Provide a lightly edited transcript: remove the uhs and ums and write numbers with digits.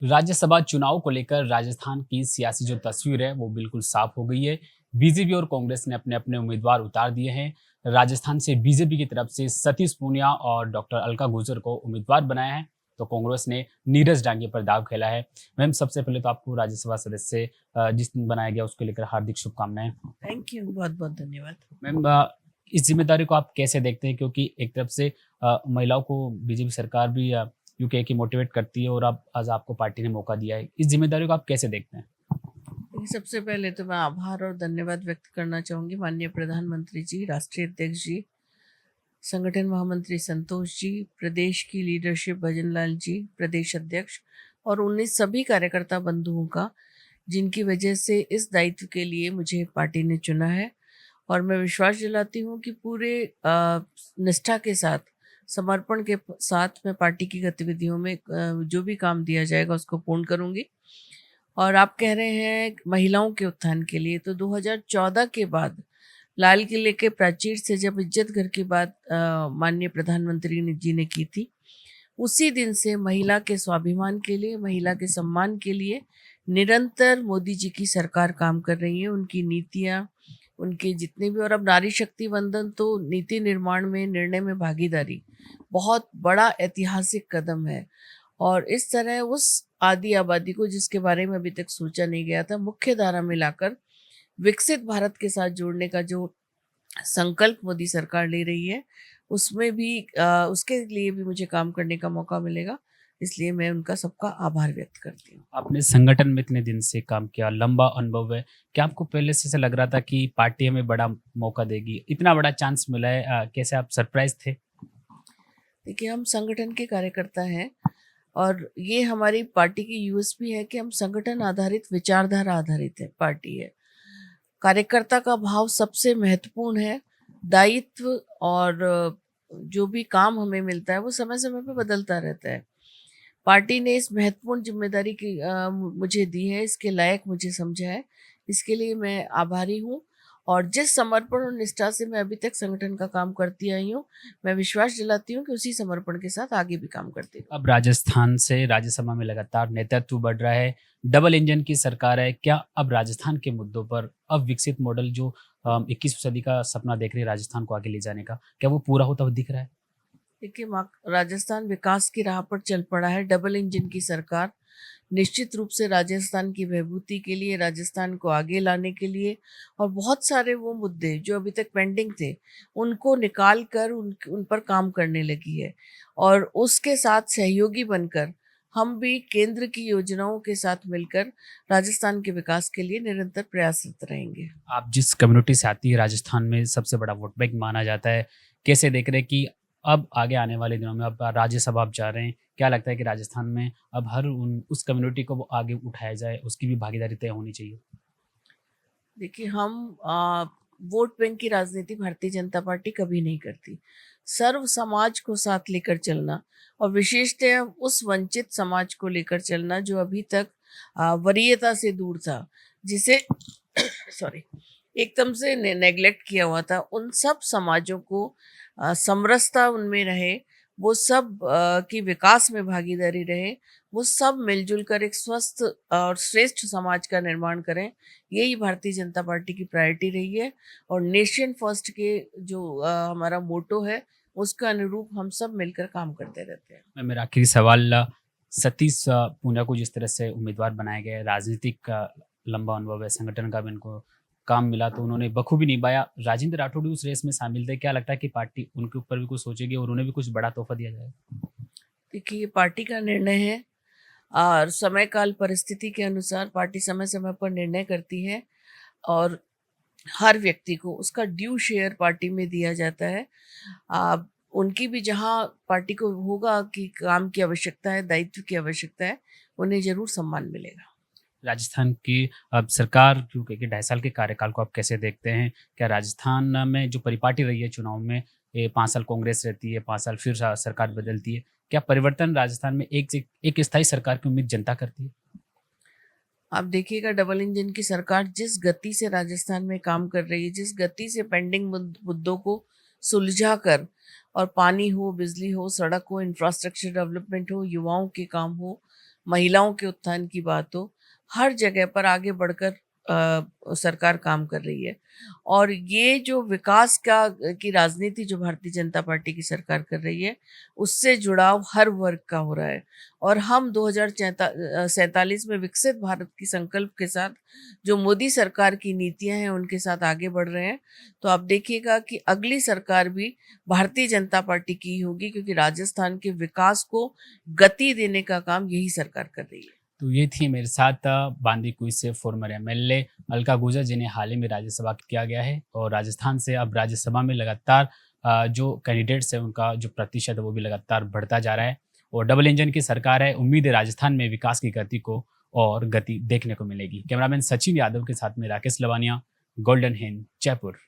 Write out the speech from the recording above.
राज्यसभा चुनाव को लेकर राजस्थान की सियासी जो तस्वीर है वो बिल्कुल साफ हो गई है। बीजेपी और कांग्रेस ने अपने अपने उम्मीदवार उतार दिए हैं। राजस्थान से बीजेपी की तरफ से सतीश पूनिया और डॉक्टर अलका गुर्जर को उम्मीदवार बनाया है, तो कांग्रेस ने नीरज डांगे पर दाव खेला है। मैम, सबसे पहले तो आपको राज्यसभा सदस्य जिस दिन बनाया गया उसको लेकर हार्दिक शुभकामनाएं। थैंक यू, बहुत बहुत धन्यवाद। मैम, इस जिम्मेदारी को आप कैसे देखते हैं, क्योंकि एक तरफ से महिलाओं को बीजेपी सरकार भी यूके की मोटिवेट करती है और अब आज आपको पार्टी ने मौका दिया है, इस जिम्मेदारी को आप कैसे देखते हैं? देखिए, सबसे पहले तो मैं आभार और धन्यवाद व्यक्त करना चाहूँगी माननीय प्रधानमंत्री जी, राष्ट्रीय अध्यक्ष जी, संगठन महामंत्री संतोष जी, प्रदेश की लीडरशिप भजन लाल जी, प्रदेश अध्यक्ष, और 19 सभी कार्यकर्ता बंधुओं का, जिनकी वजह से इस दायित्व के लिए मुझे पार्टी ने चुना है। और मैं विश्वास दिलाती हूँ कि पूरे निष्ठा के साथ, समर्पण के साथ मैं पार्टी की गतिविधियों में जो भी काम दिया जाएगा उसको पूर्ण करूँगी। और आप कह रहे हैं महिलाओं के उत्थान के लिए, तो 2014 के बाद लाल किले के प्राचीर से जब इज्जत घर की बात माननीय प्रधानमंत्री जी ने की थी, उसी दिन से महिला के स्वाभिमान के लिए, महिला के सम्मान के लिए निरंतर मोदी जी की सरकार काम कर रही है। उनकी नीतियाँ, उनके जितने भी, और अब नारी शक्ति वंदन तो नीति निर्माण में, निर्णय में भागीदारी बहुत बड़ा ऐतिहासिक कदम है। और इस तरह उस आदि आबादी को, जिसके बारे में अभी तक सोचा नहीं गया था, मुख्य धारा में लाकर विकसित भारत के साथ जोड़ने का जो संकल्प मोदी सरकार ले रही है, उसमें भी उसके लिए भी मुझे काम करने का मौका मिलेगा। इसलिए मैं उनका सबका आभार व्यक्त करती हूँ। आपने संगठन में इतने दिन से काम किया, लंबा अनुभव है। क्या आपको पहले से ऐसा लग रहा था कि पार्टी हमें बड़ा मौका देगी, इतना बड़ा चांस मिला है? कैसे आप सरप्राइज थे? देखिए, हम संगठन के कार्यकर्ता हैं और ये हमारी पार्टी की यूएसपी है कि हम संगठन आधारित, विचारधारा आधारित है पार्टी है। कार्यकर्ता का भाव सबसे महत्वपूर्ण है। दायित्व और जो भी काम हमें मिलता है वो समय समय पर बदलता रहता है। पार्टी ने इस महत्वपूर्ण जिम्मेदारी की मुझे दी है, इसके लायक मुझे समझा है। इसके लिए मैं आभारी हूँ। और जिस समर्पण और निष्ठा से मैं अभी तक संगठन का काम करती आई हूँ, मैं विश्वास दिलाती हूँ कि उसी समर्पण के साथ आगे भी काम करती रहूँगी। अब राजस्थान से राज्यसभा में लगातार नेतृत्व बढ़ रहा है, डबल इंजन की सरकार है। क्या अब राजस्थान के मुद्दों पर अब विकसित मॉडल जो 21वीं सदी का सपना देख रही है राजस्थान को आगे ले जाने का, क्या वो पूरा होता हुआ दिख रहा है? देखिए, राजस्थान विकास की राह पर चल पड़ा है। डबल इंजन की सरकार निश्चित रूप से राजस्थान की बहबूदी के लिए, राजस्थान को आगे लाने के लिए, और बहुत सारे वो मुद्दे जो अभी तक पेंडिंग थे, उनको निकाल कर उन पर काम करने लगी है। और उसके साथ सहयोगी बनकर हम भी केंद्र की योजनाओं के साथ मिलकर राजस्थान के विकास के लिए निरंतर प्रयासरत रहेंगे। आप जिस कम्युनिटी से आती है, राजस्थान में सबसे बड़ा वोट बैंक माना जाता है। कैसे देख रहे हैं कि अब आगे आने वाले दिनों में, अब राज्यसभा आप जा रहे हैं, क्या लगता है कि राजस्थान में अब हर उस कम्युनिटी को वो आगे उठाया जाए, उसकी भी भागीदारी तय होनी चाहिए? देखिए, हम वोट बैंक की राजनीति भारतीय जनता पार्टी कभी नहीं करती। सर्व समाज को साथ लेकर चलना, और विशेषतः उस वंचित समाज को लेकर चलना जो अभी तक वरीयता से दूर था, जिसे सॉरी, एकदम से नेग्लेक्ट किया हुआ था। उन सब समाजों को समरसता उनमें रहे, वो सब की विकास में भागीदारी रहे, वो सब मिलजुल कर एक स्वस्थ और श्रेष्ठ समाज का निर्माण करें। यही भारतीय जनता पार्टी की प्रायोरिटी रही है। और नेशन फर्स्ट के जो हमारा मोटो है, उसके अनुरूप हम सब मिलकर काम करते रहते हैं। मेरा आखिरी सवाल, सतीश पूनिया को जिस तरह से उम्मीदवार बनाया गया है, राजनीतिक का लंबा अनुभव है, संगठन का भी उनको काम मिला तो उन्होंने बखूबी निभाया। राजेंद्र राठौड़ भी उस रेस में शामिल थे। क्या लगता है कि पार्टी उनके ऊपर भी कुछ सोचेगी और उन्हें भी कुछ बड़ा तोहफा दिया जाएगा? देखिए, ये पार्टी का निर्णय है और समय काल परिस्थिति के अनुसार पार्टी समय समय पर निर्णय करती है, और हर व्यक्ति को उसका ड्यू शेयर पार्टी में दिया जाता है। उनकी भी जहाँ पार्टी को होगा कि काम की आवश्यकता है, दायित्व की आवश्यकता है, उन्हें जरूर सम्मान मिलेगा। राजस्थान की अब सरकार क्योंकि 2.5 साल के कार्यकाल को आप कैसे देखते हैं? क्या राजस्थान में जो परिपाटी रही है चुनाव में, 5 साल कांग्रेस रहती है, 5 साल फिर सरकार बदलती है, क्या परिवर्तन राजस्थान में एक स्थायी सरकार की उम्मीद जनता करती है? आप देखिएगा, डबल इंजन की सरकार जिस गति से राजस्थान में काम कर रही है, जिस गति से पेंडिंग मुद्दों को सुलझा कर, और पानी हो, बिजली हो, सड़क हो, इंफ्रास्ट्रक्चर डेवलपमेंट हो, युवाओं के काम हो, महिलाओं के उत्थान की बात हो, हर जगह पर आगे बढ़कर सरकार काम कर रही है। और ये जो विकास की राजनीति जो भारतीय जनता पार्टी की सरकार कर रही है, उससे जुड़ाव हर वर्ग का हो रहा है। और हम 2047 में विकसित भारत की संकल्प के साथ जो मोदी सरकार की नीतियां हैं उनके साथ आगे बढ़ रहे हैं। तो आप देखिएगा कि अगली सरकार भी भारतीय जनता पार्टी की ही होगी, क्योंकि राजस्थान के विकास को गति देने का काम यही सरकार कर रही है। तो ये थी मेरे साथ बांदीकुई से फॉर्मर एमएलए अलका गुर्जर, जिन्हें हाल ही में राज्यसभा किया गया है और राजस्थान से अब राज्यसभा में लगातार जो कैंडिडेट्स है उनका जो प्रतिशत है वो भी लगातार बढ़ता जा रहा है और डबल इंजन की सरकार है। उम्मीद है राजस्थान में विकास की गति को और गति देखने को मिलेगी। कैमरामैन सचिन यादव के साथ में राकेश लवानिया, गोल्डन हिंद, जयपुर।